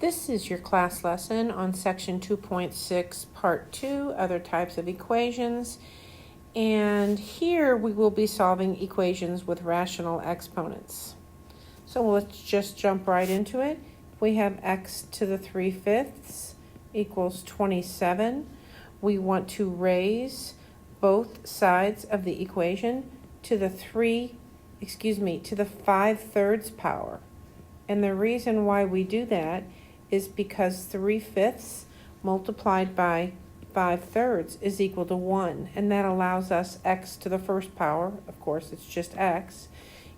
This is your class lesson on section 2.6, part 2, other types of equations. And here we will be solving equations with rational exponents. So let's just jump right into it. We have x to the 3/5 equals 27. We want to raise both sides of the equation to the 5/3 power. And the reason why we do that is because 3/5 multiplied by 5/3 is equal to 1, and that allows us x to the first power, of course it's just x,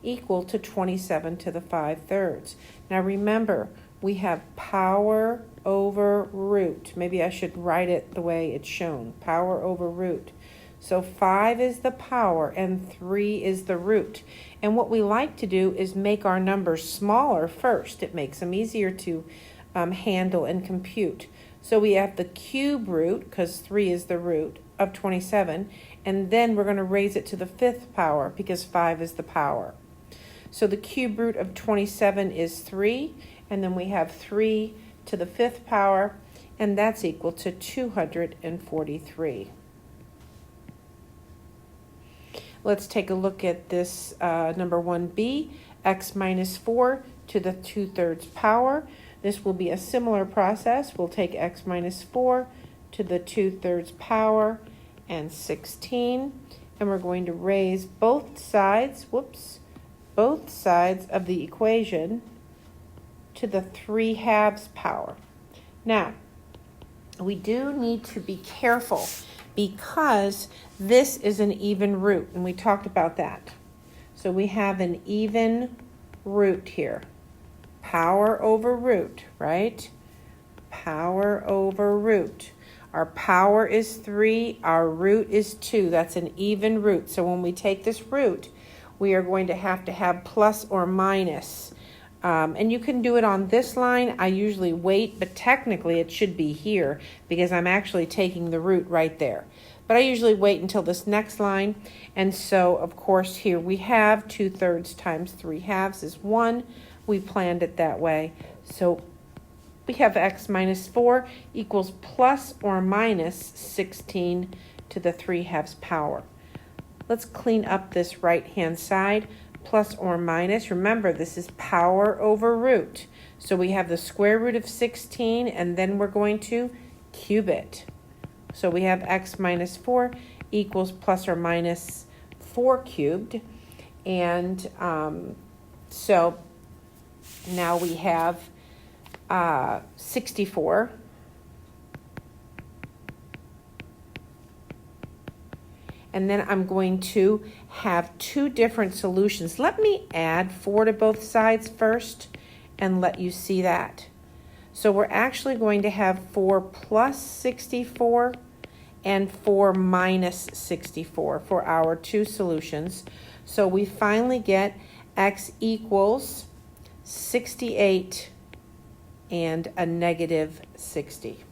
equal to 27 to the 5/3. Now remember, we have power over root. Maybe I should write it the way it's shown, power over root. So 5 is the power and 3 is the root. And what we like to do is make our numbers smaller first. It makes them easier to handle and compute. So we have the cube root, because 3 is the root, of 27, and then we're going to raise it to the 5th power because 5 is the power. So the cube root of 27 is 3, and then we have 3 to the 5th power, and that's equal to 243. Let's take a look at this number 1b, x minus 4 to the 2/3 power. This will be a similar process. We'll take x minus 4 to the 2/3 power and 16, and we're going to raise both sides, both sides of the equation to the 3/2 power. Now, we do need to be careful because this is an even root, and we talked about that. So we have an even root here. Power over root, right? Power over root. Our power is 3, our root is 2. That's an even root. So when we take this root, we are going to have plus or minus. And you can do it on this line. I usually wait, but technically it should be here because I'm actually taking the root right there. But I usually wait until this next line. And so, of course, here we have 2/3 times 3/2 is 1. We planned it that way. So we have x minus 4 equals plus or minus 16 to the 3/2 power. Let's clean up this right-hand side. Plus or minus, remember this is power over root. So we have the square root of 16, and then we're going to cube it. So we have x minus 4 equals plus or minus 4 cubed. And so now we have 64. And then I'm going to have two different solutions. Let me add 4 to both sides first and let you see that. So we're actually going to have 4 plus 64 and 4 minus 64 for our two solutions. So we finally get x equals 68 and a negative 60.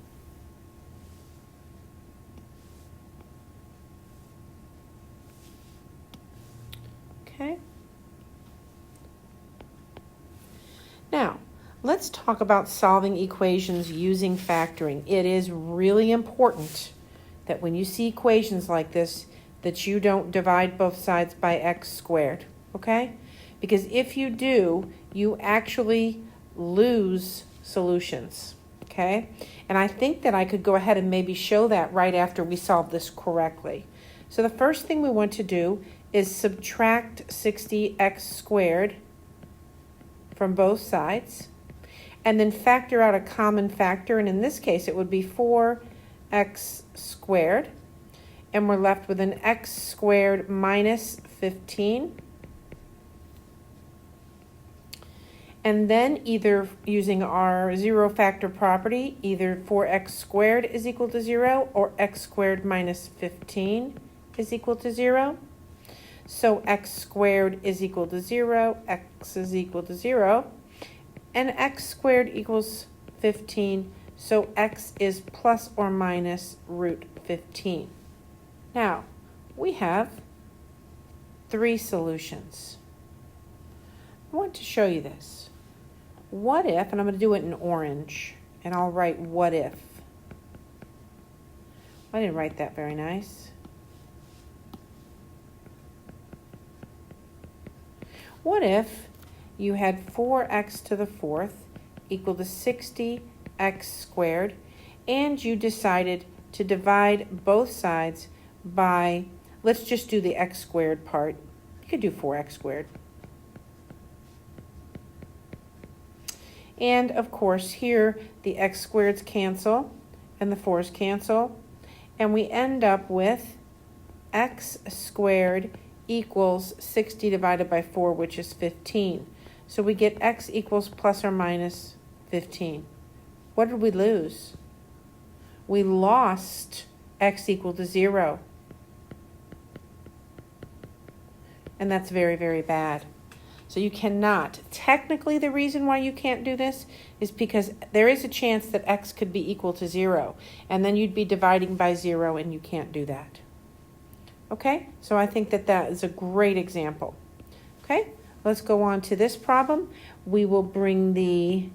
Okay. Now, let's talk about solving equations using factoring. It is really important that when you see equations like this, that you don't divide both sides by x squared, okay? Because if you do, you actually lose solutions, okay? And I think that I could go ahead and maybe show that right after we solve this correctly. So the first thing we want to do is subtract 60x squared from both sides, and then factor out a common factor, and in this case it would be 4x squared, and we're left with an x squared minus 15. And then either using our zero factor property, either 4x squared is equal to 0 or x squared minus 15 is equal to 0. So x squared is equal to 0, x is equal to 0, and x squared equals 15, so x is plus or minus root 15. Now, we have 3 solutions. I want to show you this. what if, and I'm going to do it in orange, and I'll write what if. I didn't write that very nice. What if you had 4x to the fourth equal to 60x squared, and you decided to divide both sides by, let's just do the x squared part. You could do 4x squared. And of course here the x squareds cancel and the 4's cancel, and we end up with x squared equals 60 divided by 4, which is 15. So we get x equals plus or minus 15. What did we lose? We lost x equal to 0. And that's very, very bad. So you cannot. Technically, the reason why you can't do this is because there is a chance that x could be equal to 0. And then you'd be dividing by 0, and you can't do that. Okay? So I think that that is a great example. Okay? Let's go on to this problem. We will bring the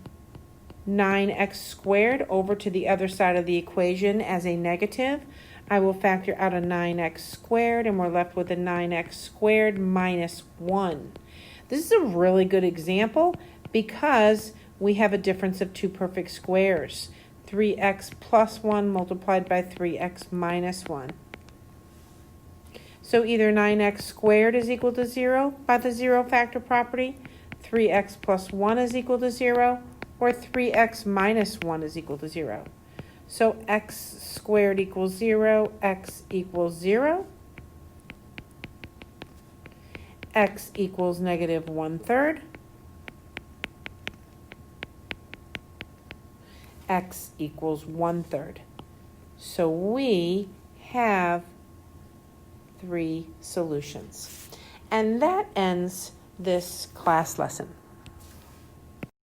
9x squared over to the other side of the equation as a negative. I will factor out a 9x squared, and we're left with a 9x squared minus 1. This is a really good example because we have a difference of two perfect squares. 3x plus 1 multiplied by 3x minus 1. So either 9x squared is equal to 0 by the zero factor property, 3x plus 1 is equal to 0, or 3x minus 1 is equal to 0. So x squared equals 0, x equals 0, x equals negative 1/3, x equals 1/3. So we have 3 solutions. And that ends this class lesson.